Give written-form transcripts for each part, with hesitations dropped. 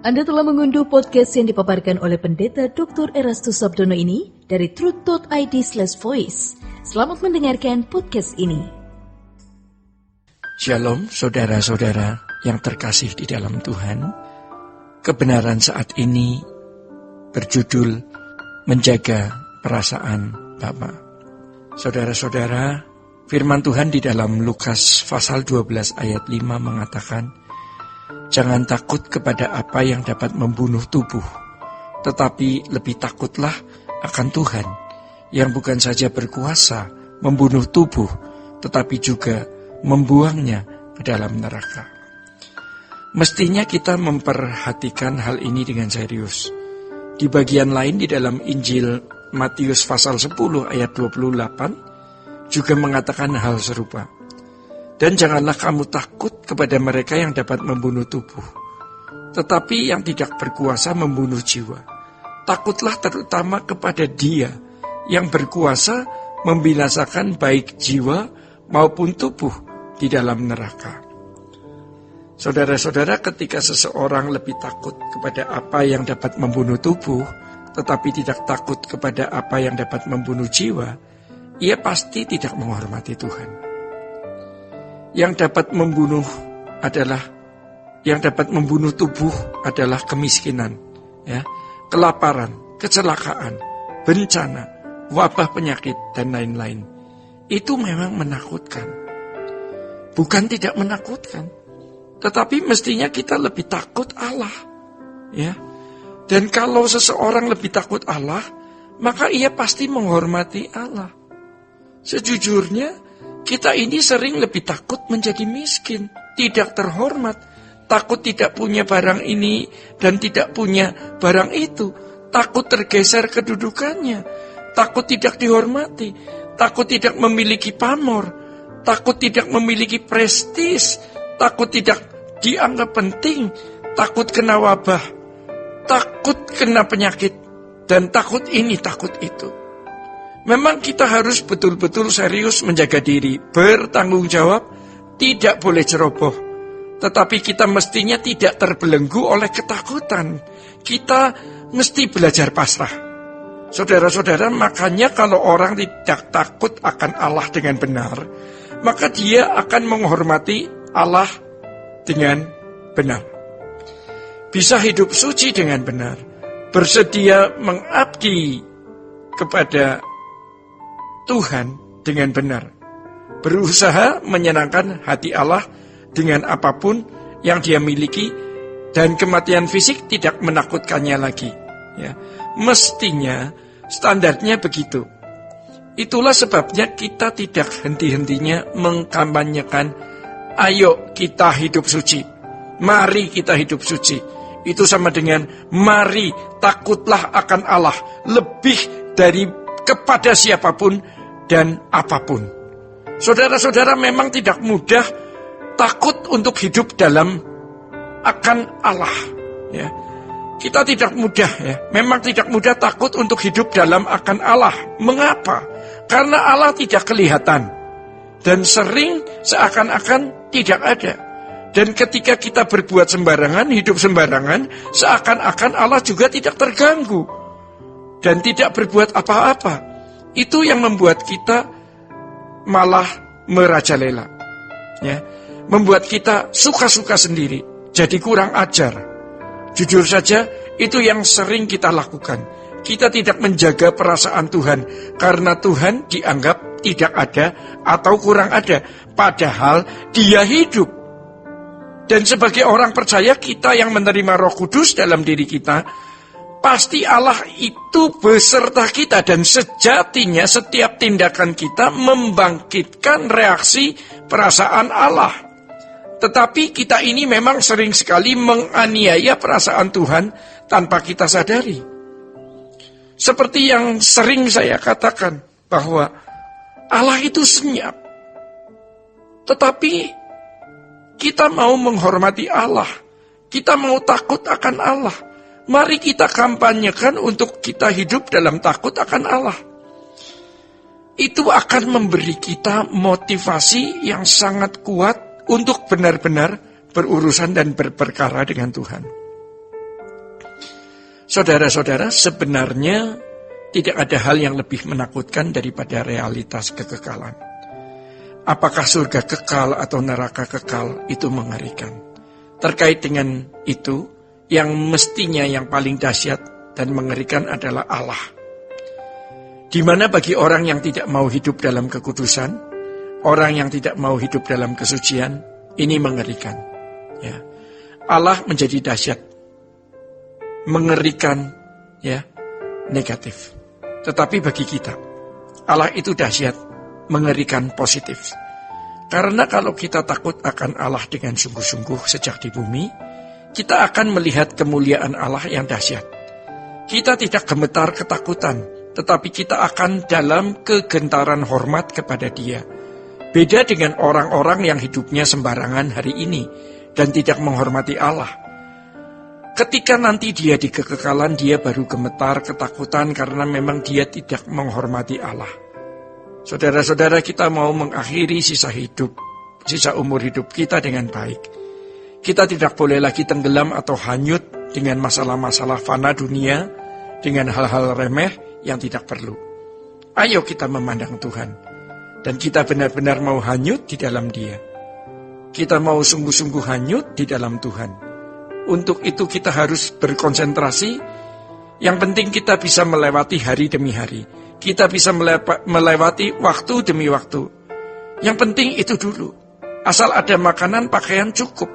Anda telah mengunduh podcast yang dipaparkan oleh Pendeta Dr. Erastus Sabdono ini dari truth.id/voice. Selamat mendengarkan podcast ini. Shalom saudara-saudara yang terkasih di dalam Tuhan. Kebenaran saat ini berjudul Menjaga Perasaan Bapa. Saudara-saudara, firman Tuhan di dalam Lukas pasal 12 ayat 5 mengatakan, jangan takut kepada apa yang dapat membunuh tubuh, tetapi lebih takutlah akan Tuhan, yang bukan saja berkuasa membunuh tubuh, tetapi juga membuangnya ke dalam neraka. Mestinya kita memperhatikan hal ini dengan serius. Di bagian lain di dalam Injil Matius pasal 10 ayat 28 juga mengatakan hal serupa. Dan janganlah kamu takut kepada mereka yang dapat membunuh tubuh, tetapi yang tidak berkuasa membunuh jiwa. Takutlah terutama kepada Dia yang berkuasa membinasakan baik jiwa maupun tubuh di dalam neraka. Saudara-saudara, ketika seseorang lebih takut kepada apa yang dapat membunuh tubuh, tetapi tidak takut kepada apa yang dapat membunuh jiwa, ia pasti tidak menghormati Tuhan. Yang dapat membunuh tubuh adalah kemiskinan, kelaparan, kecelakaan, bencana, wabah penyakit, dan lain-lain. Itu memang menakutkan. Bukan tidak menakutkan, tetapi mestinya kita lebih takut Allah. Dan kalau seseorang lebih takut Allah, maka ia pasti menghormati Allah. Sejujurnya, kita ini sering lebih takut menjadi miskin, tidak terhormat, takut tidak punya barang ini dan tidak punya barang itu, takut tergeser kedudukannya, takut tidak dihormati, takut tidak memiliki pamor, takut tidak memiliki prestis, takut tidak dianggap penting, takut kena wabah, takut kena penyakit, dan takut ini, takut itu. Memang kita harus betul-betul serius menjaga diri, bertanggung jawab, tidak boleh ceroboh. Tetapi kita mestinya tidak terbelenggu oleh ketakutan. Kita mesti belajar pasrah. Saudara-saudara, makanya kalau orang tidak takut akan Allah dengan benar, maka dia akan menghormati Allah dengan benar. Bisa hidup suci dengan benar, bersedia mengabdi kepada Tuhan dengan benar, berusaha menyenangkan hati Allah dengan apapun yang dia miliki, dan kematian fisik tidak menakutkannya lagi. Mestinya standarnya begitu. Itulah sebabnya kita tidak henti-hentinya mengkampanyekan, ayo kita hidup suci, mari kita hidup suci. Itu sama dengan mari takutlah akan Allah lebih dari kepada siapapun dan apapun. Saudara-saudara, memang tidak mudah takut untuk hidup dalam akan Allah. Kita tidak mudah, memang tidak mudah takut untuk hidup dalam akan Allah. Mengapa? Karena Allah tidak kelihatan dan sering seakan-akan tidak ada. Dan ketika kita berbuat sembarangan, hidup sembarangan, seakan-akan Allah juga tidak terganggu dan tidak berbuat apa-apa. Itu yang membuat kita malah merajalela, membuat kita suka-suka sendiri, jadi kurang ajar. Jujur saja, itu yang sering kita lakukan. Kita tidak menjaga perasaan Tuhan, karena Tuhan dianggap tidak ada atau kurang ada, padahal Dia hidup. Dan sebagai orang percaya, kita yang menerima Roh Kudus dalam diri kita, pasti Allah itu beserta kita, dan sejatinya setiap tindakan kita membangkitkan reaksi perasaan Allah. Tetapi kita ini memang sering sekali menganiaya perasaan Tuhan tanpa kita sadari. Seperti yang sering saya katakan, bahwa Allah itu senyap. Tetapi kita mau menghormati Allah, kita mau takut akan Allah. Mari kita kampanyekan untuk kita hidup dalam takut akan Allah. Itu akan memberi kita motivasi yang sangat kuat untuk benar-benar berurusan dan berperkara dengan Tuhan. Saudara-saudara, sebenarnya tidak ada hal yang lebih menakutkan daripada realitas kekekalan. Apakah surga kekal atau neraka kekal, itu mengerikan. Terkait dengan itu, yang mestinya yang paling dahsyat dan mengerikan adalah Allah. Di mana bagi orang yang tidak mau hidup dalam kekudusan, orang yang tidak mau hidup dalam kesucian, ini mengerikan. Ya. Allah menjadi dahsyat, mengerikan, ya, negatif. Tetapi bagi kita, Allah itu dahsyat, mengerikan, positif. Karena kalau kita takut akan Allah dengan sungguh-sungguh sejak di bumi, kita akan melihat kemuliaan Allah yang dahsyat. Kita tidak gemetar ketakutan, tetapi kita akan dalam kegentaran hormat kepada Dia. Beda dengan orang-orang yang hidupnya sembarangan hari ini dan tidak menghormati Allah. Ketika nanti dia di kekekalan, dia baru gemetar ketakutan karena memang dia tidak menghormati Allah. Saudara-saudara, kita mau mengakhiri sisa umur hidup kita dengan baik. Kita tidak boleh lagi tenggelam atau hanyut dengan masalah-masalah fana dunia, dengan hal-hal remeh yang tidak perlu. Ayo kita memandang Tuhan, dan kita benar-benar mau hanyut di dalam Dia. Kita mau sungguh-sungguh hanyut di dalam Tuhan. Untuk itu kita harus berkonsentrasi. Yang penting kita bisa melewati hari demi hari. Kita bisa melewati waktu demi waktu. Yang penting itu dulu. Asal ada makanan, pakaian cukup.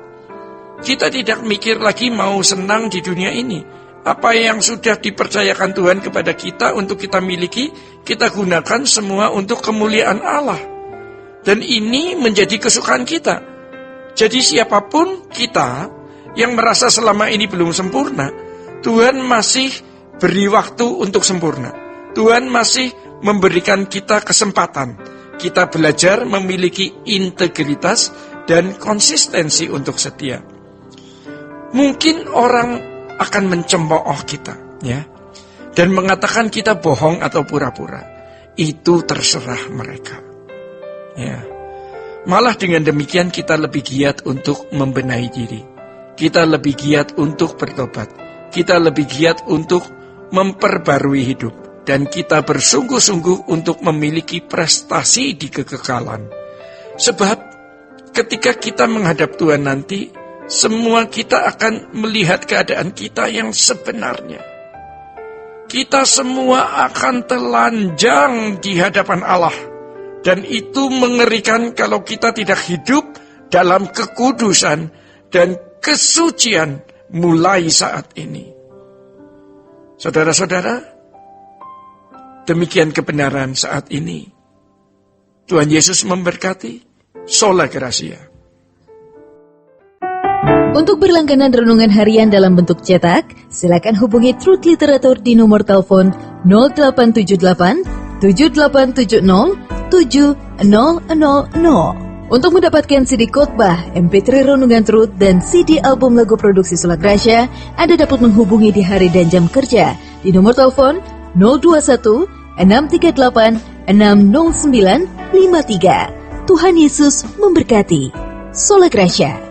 Kita tidak mikir lagi mau senang di dunia ini. Apa yang sudah dipercayakan Tuhan kepada kita untuk kita miliki, kita gunakan semua untuk kemuliaan Allah. Dan ini menjadi kesukaan kita. Jadi siapapun kita yang merasa selama ini belum sempurna, Tuhan masih beri waktu untuk sempurna. Tuhan masih memberikan kita kesempatan. Kita belajar memiliki integritas dan konsistensi untuk setia. Mungkin orang akan mencemooh kita, ya, dan mengatakan kita bohong atau pura-pura. Itu terserah mereka. Ya. Malah dengan demikian kita lebih giat untuk membenahi diri. Kita lebih giat untuk bertobat. Kita lebih giat untuk memperbarui hidup. Dan kita bersungguh-sungguh untuk memiliki prestasi di kekekalan. Sebab ketika kita menghadap Tuhan nanti, semua kita akan melihat keadaan kita yang sebenarnya. Kita semua akan telanjang di hadapan Allah. Dan itu mengerikan kalau kita tidak hidup dalam kekudusan dan kesucian mulai saat ini. Saudara-saudara, demikian kebenaran saat ini. Tuhan Yesus memberkati. Sola Gracia. Untuk berlangganan renungan harian dalam bentuk cetak, silakan hubungi Truth Literatur di nomor telepon 0878 7870 7000. Untuk mendapatkan CD khotbah, MP3 renungan Truth, dan CD album lagu produksi Sola Gracia, Anda dapat menghubungi di hari dan jam kerja di nomor telepon 021 638 60953. Tuhan Yesus memberkati. Sola Gracia.